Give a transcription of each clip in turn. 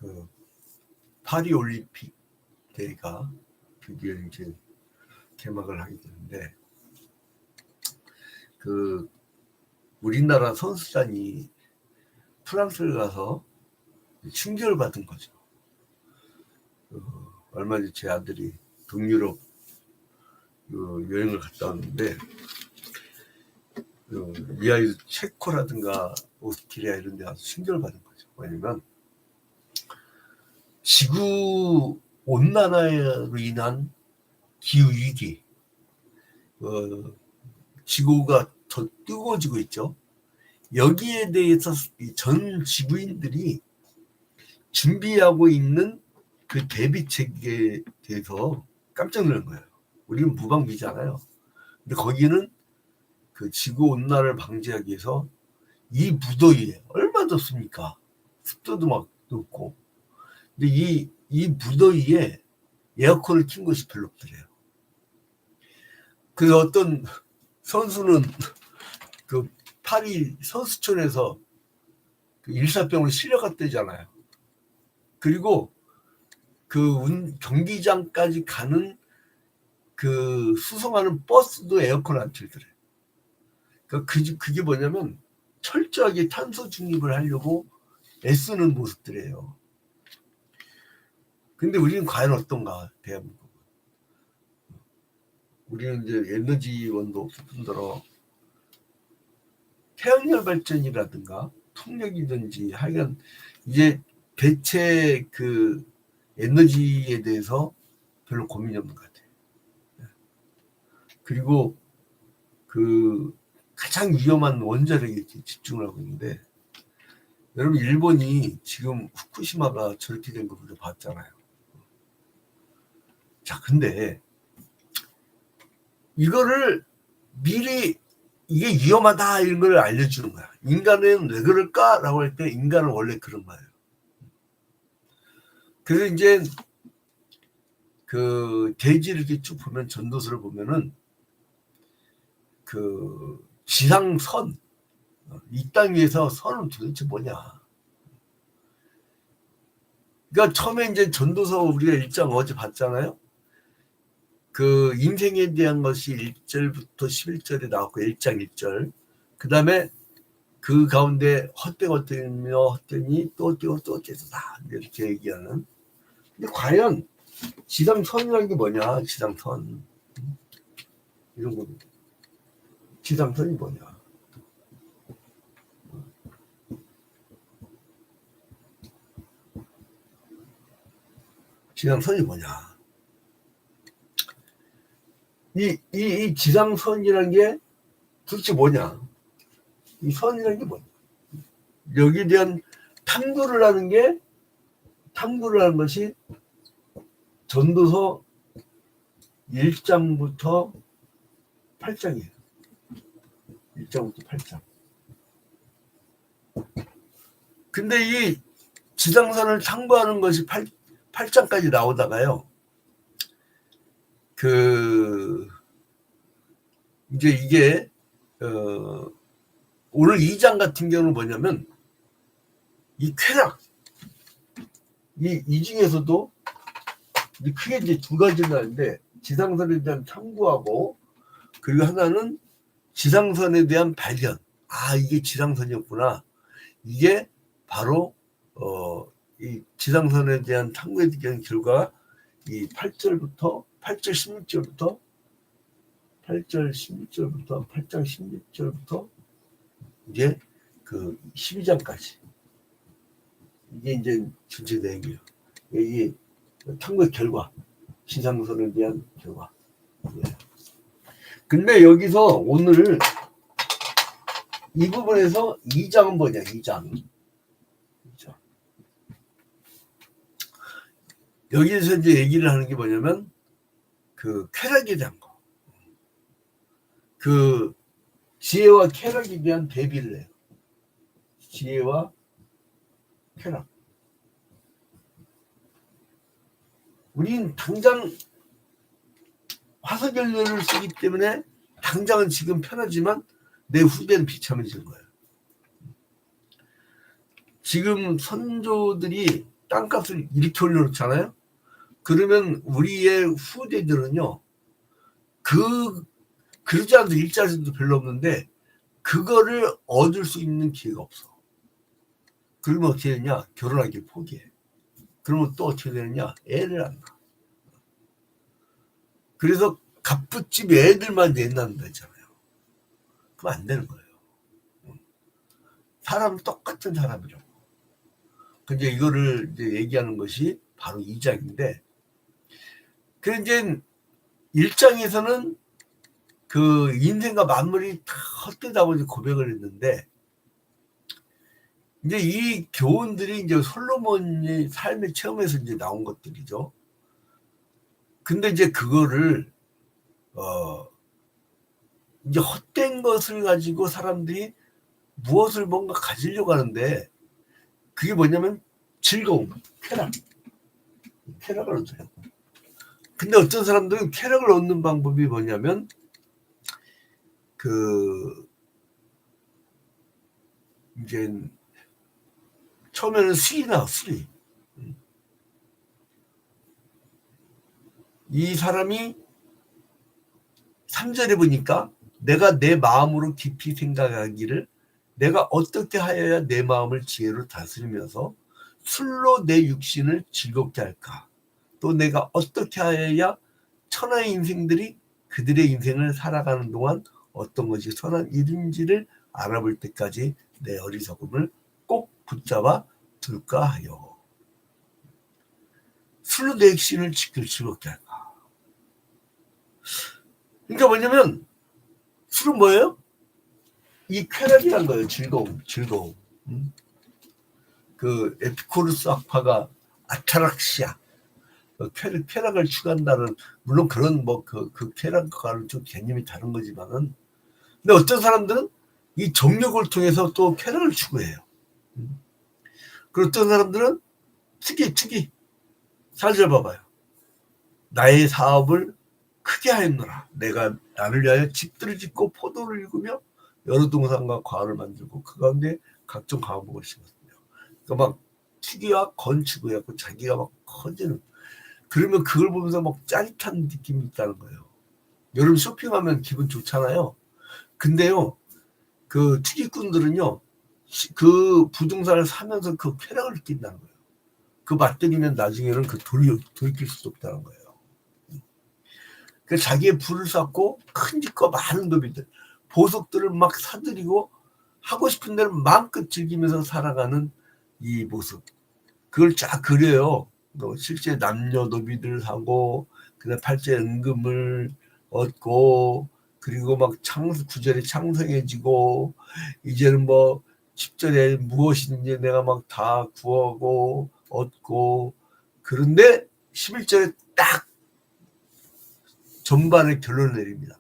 그 파리 올림픽 대회가 드디어 이제 개막을 하게 되는데, 그 우리나라 선수단이 프랑스를 가서 충격을 받은 거죠. 얼마 전에 제 아들이 동유럽 여행을 갔다 왔는데, 이 아이도 체코라든가 오스트리아 이런 데 가서 충격을 받은 거죠. 왜냐면 지구 온난화로 인한 기후 위기, 지구가 더 뜨거워지고 있죠. 여기에 대해서 전 지구인들이 준비하고 있는 그 대비책에 대해서 깜짝 놀란 거예요. 우리는 무방비잖아요. 근데 거기는 그 지구 온난화를 방지하기 위해서 이 무더위에 얼마나 덥습니까? 습도도 막 높고. 근데 이 무더위에 에어컨을 킨 것이 별로 없더래요. 그래서 어떤 선수는 그 파리 선수촌에서 그 일사병으로 실려갔대잖아요. 그리고 그 경기장까지 가는 그 수송하는 버스도 에어컨 안 틀더래. 그게 뭐냐면 철저하게 탄소 중립을 하려고 애쓰는 모습들이에요. 근데 우리는 과연 어떤가, 대한민국은. 우리는 이제 에너지원도 없을 뿐더러 태양열 발전이라든가 풍력이든지 하여간 이제 대체 그 에너지에 대해서 별로 고민이 없는 것 같아요. 그리고 그 가장 위험한 원자력에 집중을 하고 있는데, 여러분 일본이 지금 후쿠시마가 저렇게 된 거 우리가 봤잖아요. 자, 근데 이거를 미리 이게 위험하다 이런 걸 알려주는 거야. 인간은 왜 그럴까라고 할 때 인간은 원래 그런 거예요. 그래서 이제 그 대지를 이렇게 쭉 보면, 전도서를 보면은 그 지상선, 이 땅 위에서 선은 도대체 뭐냐. 그러니까 처음에 이제 전도서 우리가 1장 어제 봤잖아요. 그 인생에 대한 것이 1절부터 11절에 나왔고, 1장 1절. 그 다음에 그 가운데 헛되며 헛되니 또 뛰고 또 뛰다 이렇게 얘기하는. 근데 과연 지상선이라는 게 뭐냐? 지상선 이런 거. 지상선이 뭐냐? 지상선이 뭐냐? 이 지상선이라는 게 도대체 뭐냐? 이 선이라는 게 뭐냐? 여기에 대한 탐구를 하는 것이 전도서 1장부터 8장이에요. 1장부터 8장. 근데 이 지상선을 탐구하는 것이 8장까지 나오다가요. 이제 이게 오늘 2장 같은 경우는 뭐냐면 이 쾌락, 이 중에서도 크게 이제 두 가지를 하는데, 지상선에 대한 탐구하고, 그리고 하나는 지상선에 대한 발견. 아, 이게 지상선이었구나. 이게 바로 이 지상선에 대한 탐구에 대한 결과, 이 8절 16절부터 8장 16절부터 이제 그 12장까지, 이게 이제 전체 내용이에요. 이 탐구의 결과, 지상선에 대한 결과. 예. 근데 여기서 오늘 이 부분에서 2장은 뭐냐? 2장. 여기에서 이제 얘기를 하는 게 뭐냐면 그 쾌락에 대한 거. 그 지혜와 쾌락에 대한 대비를 해요. 지혜와 쾌락. 우린 당장 화석연료를 쓰기 때문에 당장은 지금 편하지만 내 후대는 비참해지는 거예요. 지금 선조들이 땅값을 이렇게 올려놓잖아요. 그러면 우리의 후대들은요, 그러지 않아도 일자리도 별로 없는데 그거를 얻을 수 있는 기회가 없어. 그러면 어떻게 되냐? 결혼하기를 포기해. 그러면 또 어떻게 되느냐? 애를 안 낳아. 그래서 갑부집 애들만 낳는다 했잖아요. 그럼 안 되는 거예요. 사람은 똑같은 사람이라고. 근데 이거를 이제 얘기하는 것이 바로 2장인데, 그 이제 1장에서는 그 인생과 만물이 다 헛되다고 고백을 했는데, 이제 이 교훈들이 이제 솔로몬의 삶의 체험에서 이제 나온 것들이죠. 근데 이제 그거를 이제 헛된 것을 가지고 사람들이 무엇을 뭔가 가지려고 하는데, 그게 뭐냐면 즐거움, 쾌락을 얻어요. 근데 어떤 사람들은 쾌락을 얻는 방법이 뭐냐면 그 이제 처음에는 술이. 이 사람이 3절에 보니까 내가 내 마음으로 깊이 생각하기를 내가 어떻게 하여야 내 마음을 지혜로 다스리면서 술로 내 육신을 즐겁게 할까? 또 내가 어떻게 하여야 천하의 인생들이 그들의 인생을 살아가는 동안 어떤 것이 선한 일인지를 알아볼 때까지 내 어리석음을 꼭 붙잡아 둘까 하여. 술로 내 육신을 즐겁게 할까? 그러니까 뭐냐면 술은 뭐예요? 이 쾌락이란 거예요. 즐거움. 그 에피쿠르스 학파가 아타락시아, 쾌락을 추구한다는, 물론 그런 그 쾌락과는 좀 개념이 다른 거지만은, 근데 어떤 사람들은 이 정욕을 통해서 또 쾌락을 추구해요. 그리고 어떤 사람들은 투기. 잘 봐봐요. 나의 사업을 크게 하였노라. 내가 나를 위하여 집들을 짓고 포도를 일구며 여러 동산과 과를 만들고 그 가운데 각종 과목을 심었으며. 그러니까 막 투기와 건축을 해갖고 자기가 막 커지는. 그러면 그걸 보면서 막 짜릿한 느낌이 있다는 거예요. 여러분 쇼핑하면 기분 좋잖아요. 근데요, 그 투기꾼들은요, 그 부동산을 사면서 그 쾌락을 느낀다는 거예요. 그 맛들이면 나중에는 그 돌이킬 수 없다는 거예요. 그 자기의 부를 쌓고 큰 집과 많은 도비들, 보석들을 막 사들이고 하고 싶은 대로 마음껏 즐기면서 살아가는 이 모습, 그걸 쫙 그려요. 실제 남녀노비들 하고, 그다음 팔자에 은금을 얻고, 그리고 막 9절에 창성해지고, 이제는 뭐 10절에 무엇인지 내가 막 다 구하고 얻고. 그런데 11절에 딱 전반의 결론을 내립니다.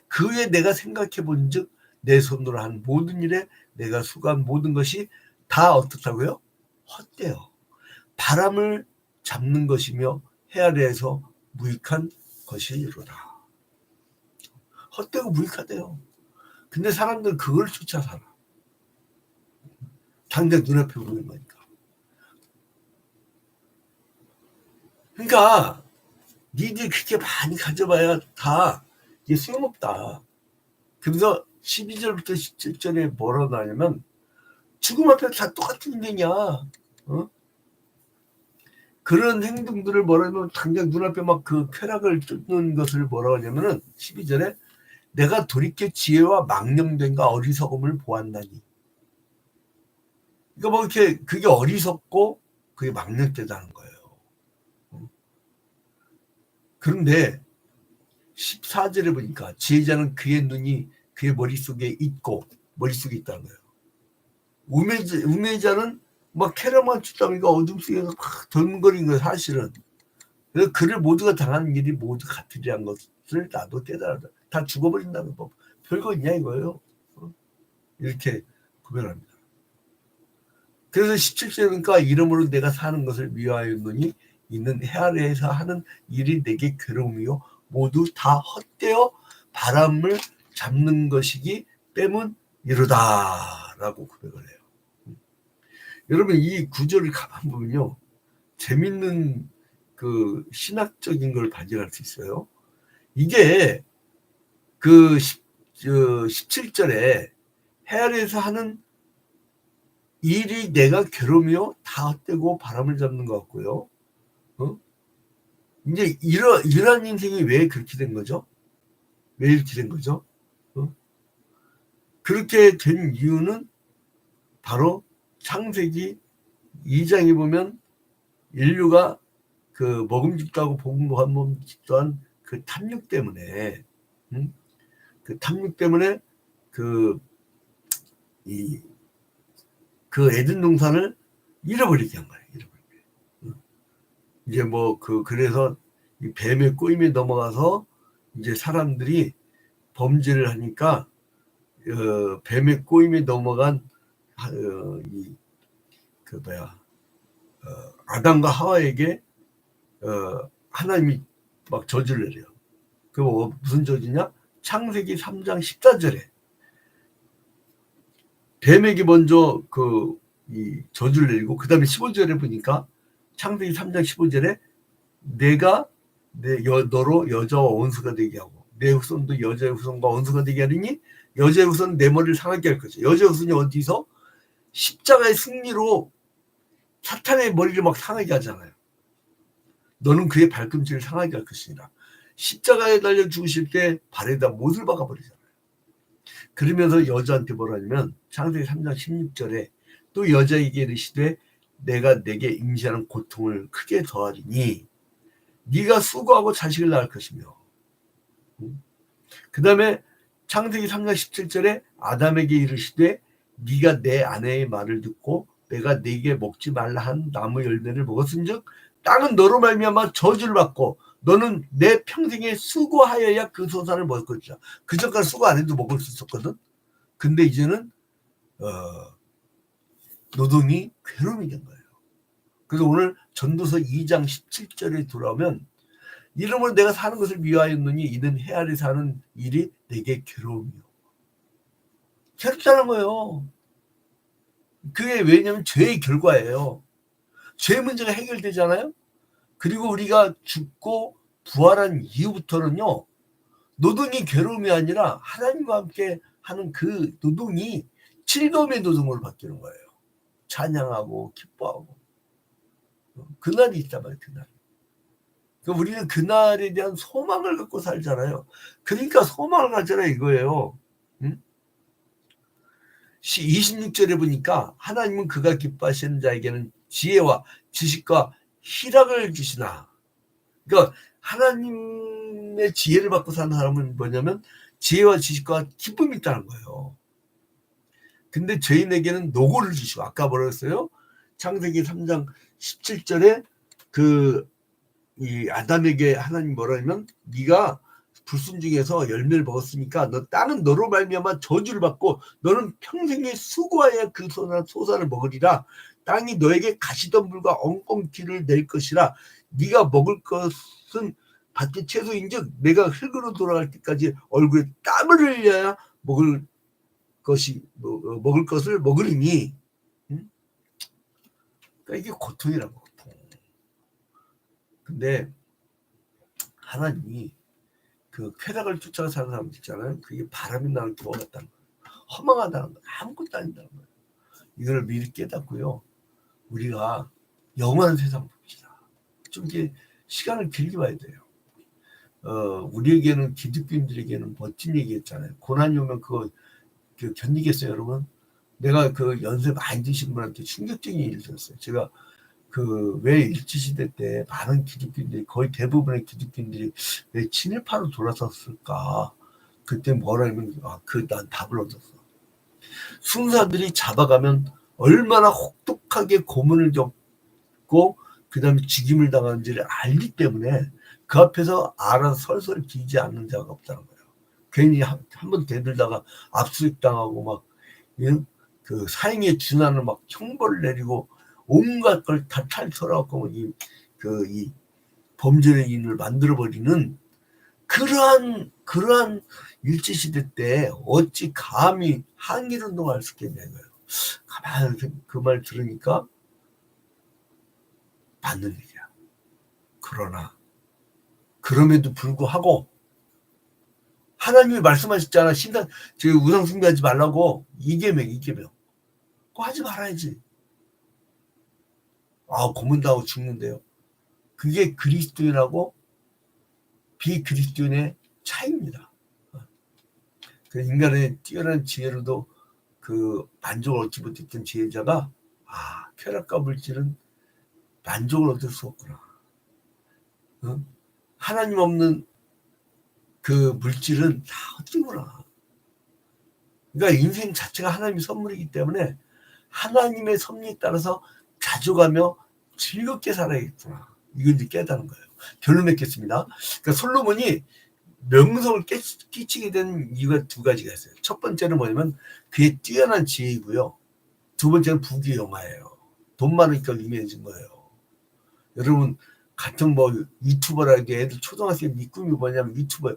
그 후에 내가 생각해 본 즉 내 손으로 한 모든 일에 내가 수고한 모든 것이 다 어떻다고요? 헛되어 바람을 잡는 것이며 해 아래에서 무익한 것이로다. 헛되고 무익하대요. 근데 사람들은 그걸 쫓아 살아. 당장 눈앞에 보이는 거니까. 그러니까 니들 그렇게 많이 가져봐야 다 이게 소용없다. 그래서 12절부터 17절에 뭐라고 나냐면 죽음 앞에 다 똑같은 인생이야. 그런 행동들을 뭐라면 당장 눈앞에 막 그 쾌락을 쫓는 것을 뭐라고 하냐면은 12절에 내가 돌이켜 지혜와 망령됨과 어리석음을 보았나니. 그러니까 뭐 이렇게 그게 어리석고 그게 망령되다는 거예요. 그런데 14절에 보니까 지혜자는 그의 눈이 그의 머릿속에 있고 머릿속에 있다는 거예요. 우매자는 막 쾌락만 추다니까 어둠 속에서 막 덜거리는 거예요, 사실은. 그래서 그를 모두가 당하는 일이 모두 같으리라는 것을 나도 깨달았다. 다 죽어버린다는 법. 별거 있냐 이거예요. 이렇게 구별합니다. 그래서 17절이니까 이러므로 내가 사는 것을 미워하였노니 이는 해 아래에서 하는 일이 내게 괴로움이요 모두 다 헛되어 바람을 잡는 것이기 때문이로다 라고 구별을 해요. 여러분 이 구절을 가만 보면요, 재밌는 그 신학적인 걸 발견할 수 있어요. 이게 그 17절에 해 아래에서 하는 일이 내가 괴로우며 다 헛되고 바람을 잡는 것 같고요. 이제 이러한 인생이 왜 그렇게 된 거죠? 왜 이렇게 된 거죠? 그렇게 된 이유는 바로 창세기 2장에 보면 인류가 그 먹음직도 하고 복음직도 한 그 탐욕 때문에, 그 탐욕 때문에 그 에덴 동산을 잃어버리게 한 거예요. 잃어버리게. 이제 그래서 이 뱀의 꼬임에 넘어가서 이제 사람들이 범죄를 하니까 뱀의 꼬임에 넘어간 아담과 하와에게 하나님이 막 저주를 내려요. 그 무슨 저주냐? 창세기 3장 14절에 뱀에게 먼저 이 저주를 내리고, 그 다음에 15절에 보니까 창세기 3장 15절에 내가 너로 여자와 원수가 되게 하고 내 후손도 여자의 후손과 원수가 되게 하리니 여자의 후손은 내 머리를 상하게 할 것이야. 여자의 후손이 어디서? 십자가의 승리로 사탄의 머리를 막 상하게 하잖아요. 너는 그의 발꿈치를 상하게 할 것이니라. 십자가에 달려 죽으실 때 발에다 못을 박아버리잖아요. 그러면서 여자한테 뭐라 하냐면 창세기 3장 16절에 또 여자에게 이르시되 내가 내게 임신하는 고통을 크게 더하리니 네가 수고하고 자식을 낳을 것이며, 그 다음에 창세기 3장 17절에 아담에게 이르시되 네가 내 아내의 말을 듣고 내가 네게 먹지 말라 한 나무 열매를 먹었은즉 땅은 너로 말미암아 저주를 받고 너는 내 평생에 수고하여야 그 소산을 먹을 것이다. 그전까지 수고 안 해도 먹을 수 있었거든. 근데 이제는 노동이 괴로움이 된 거예요. 그래서 오늘 전도서 2장 17절에 돌아오면 이러므로 내가 사는 것을 미워하였느니 이는 해 아래 사는 일이 내게 괴로움이요. 괴롭다는 거예요. 그게 왜냐면 죄의 결과예요. 죄 문제가 해결되잖아요. 그리고 우리가 죽고 부활한 이후부터는요, 노동이 괴로움이 아니라 하나님과 함께 하는 그 노동이 즐거움의 노동으로 바뀌는 거예요. 찬양하고 기뻐하고. 그날이 있단 말이에요. 그날. 그러니까 우리는 그날에 대한 소망을 갖고 살잖아요. 그러니까 소망을 가져라 이거예요. 26절에 보니까 하나님은 그가 기뻐하시는 자에게는 지혜와 지식과 희락을 주시나. 그러니까 하나님의 지혜를 받고 사는 사람은 뭐냐면 지혜와 지식과 기쁨이 있다는 거예요. 근데 죄인에게는 노고를 주시고, 아까 뭐라 했어요? 창세기 3장 17절에 이 아담에게 하나님 뭐라 하면 네가 불순종해서 열매를 먹었으니까 너 땅은 너로 말미암아 저주를 받고 너는 평생에 수고하여 그 소산을 먹으리라. 땅이 너에게 가시덤불과 엉겅퀴를 낼 것이라. 네가 먹을 것은 밭의 채소인즉 내가 흙으로 돌아갈 때까지 얼굴에 땀을 흘려야 먹을 것을 먹으리니. 그러니까 이게 고통이라고, 고통. 근데 하나님이 그 쾌락을 쫓아가 사는 사람들 있잖아요. 그게 바람이 나는 두어 같다는 거예요. 허망하다는 거예요. 아무것도 아닌다는 거예요. 이걸 미리 깨닫고요. 우리가 영원한 세상 봅시다. 좀 이렇게 시간을 길게 봐야 돼요. 우리에게는, 기독교인들에게는 멋진 얘기했잖아요. 고난이 오면 그거 견디겠어요, 여러분? 내가 그 연세 많이 드신 분한테 충격적인 일을 들었어요. 제가 왜 일제시대 때 많은 기독교인들이, 거의 대부분의 기독교인들이 왜 친일파로 돌아섰을까? 그때 뭐라면, 난 답을 얻었어. 순사들이 잡아가면 얼마나 혹독하게 고문을 겪고 그 다음에 죽임을 당하는지를 알기 때문에 그 앞에서 알아서 설설 기지 않는 자가 없다는 거예요. 괜히 한번 대들다가 압수수색 당하고 막 그 사형에 준하는 막 형벌을 내리고 온갖 걸 다 탈출하고 이 범죄인을 만들어버리는 그러한 일제시대 때 어찌 감히 항일운동을 할 수 있겠냐 이거예요. 가만히 그 말 들으니까 맞는 일이야. 그러나 그럼에도 불구하고 하나님이 말씀하셨잖아. 우상 숭배하지 말라고. 이계명. 그거 하지 말아야지. 고문당하고 죽는데요. 그게 그리스도인하고 비그리스도인의 차이입니다. 그 인간의 뛰어난 지혜로도 그 만족을 얻지 못했던 지혜자가 쾌락과 물질은 만족을 얻을 수 없구나. 하나님 없는 그 물질은 다 헛되구나. 그러니까 인생 자체가 하나님의 선물이기 때문에 하나님의 섭리에 따라서 가져가며 즐겁게 살아야겠구나. 이걸 이제 깨닫는 거예요. 결론 맺겠습니다. 그러니까 솔로몬이 명성을 끼치게 된 이유가 두 가지가 있어요. 첫 번째는 뭐냐면 그의 뛰어난 지혜이고요. 두 번째는 부귀영화예요. 돈 많으니까 유명해진 거예요. 여러분 같은 유튜버라고 애들 초등학생 네 꿈이 뭐냐면 유튜버.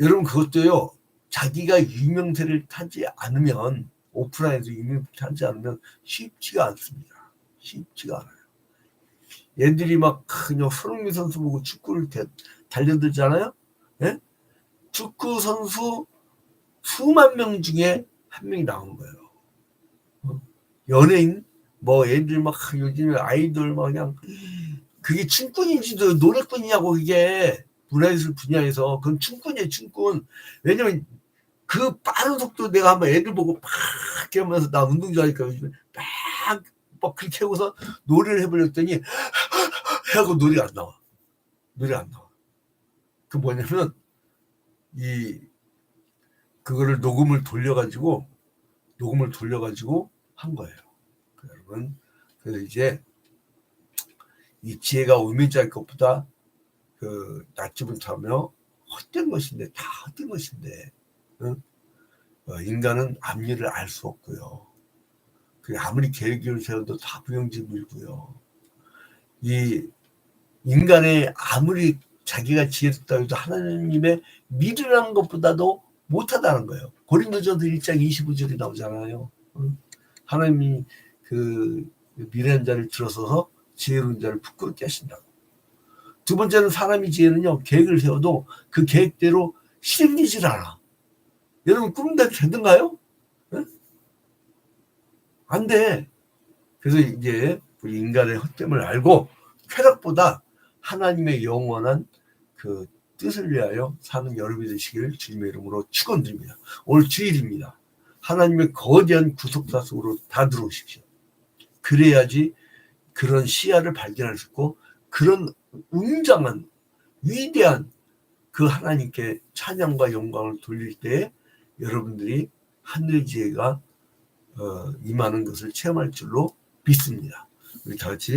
여러분 그것도요. 자기가 유명세를 타지 않으면 오프라인에서 유명세를 타지 않으면 쉽지가 않습니다. 쉽지가 않아요. 얘들이 막 그냥 손흥민 선수 보고 축구를 달려들잖아요. 예? 축구 선수 수만 명 중에 한 명이 나오는 거예요. 연예인 애들 막 요즘에 아이돌 막 그냥 그게 춤꾼인지도 노래꾼이냐고. 그게 문화예술 분야에서 그건 춤꾼이에요. 춤꾼. 왜냐면 그 빠른 속도 내가 한번 애들 보고 막 이렇게 하면서 나 운동 좋아하니까 막 그렇게 하고서 노래를 해버렸더니 하고 노래가 안 나와. 그 뭐냐면 그거를 녹음을 돌려가지고 한 거예요. 여러분 그래서 이제 이 지혜가 우매자일 것보다 그 낮춤을 타며 헛된 것인데 다 헛된 것인데 인간은 앞일을 알 수 없고요. 아무리 계획을 세워도 다 부용지물이고요. 이 인간의 아무리 자기가 지혜롭다고 해도 하나님의 믿으라는 것보다도 못하다는 거예요. 고린도전서 1장 25절이 나오잖아요. 하나님이 그 미련한 자를 들어서서 지혜로운 자를 부끄럽게 하신다고. 두 번째는 사람의 지혜는요. 계획을 세워도 그 계획대로 실행되질 않아. 여러분 꿈대로 되던가요? 안 돼. 그래서 이제 우리 인간의 헛됨을 알고 쾌락보다 하나님의 영원한 그 뜻을 위하여 사는 여러분이 되시기를 주님의 이름으로 축원드립니다. 오늘 주일입니다. 하나님의 거대한 구속사 속으로 다 들어오십시오. 그래야지 그런 시야를 발견할 수 있고 그런 웅장한 위대한 그 하나님께 찬양과 영광을 돌릴 때 여러분들이 하늘의 지혜가 임하는 것을 체험할 줄로 믿습니다. 우리 다 같이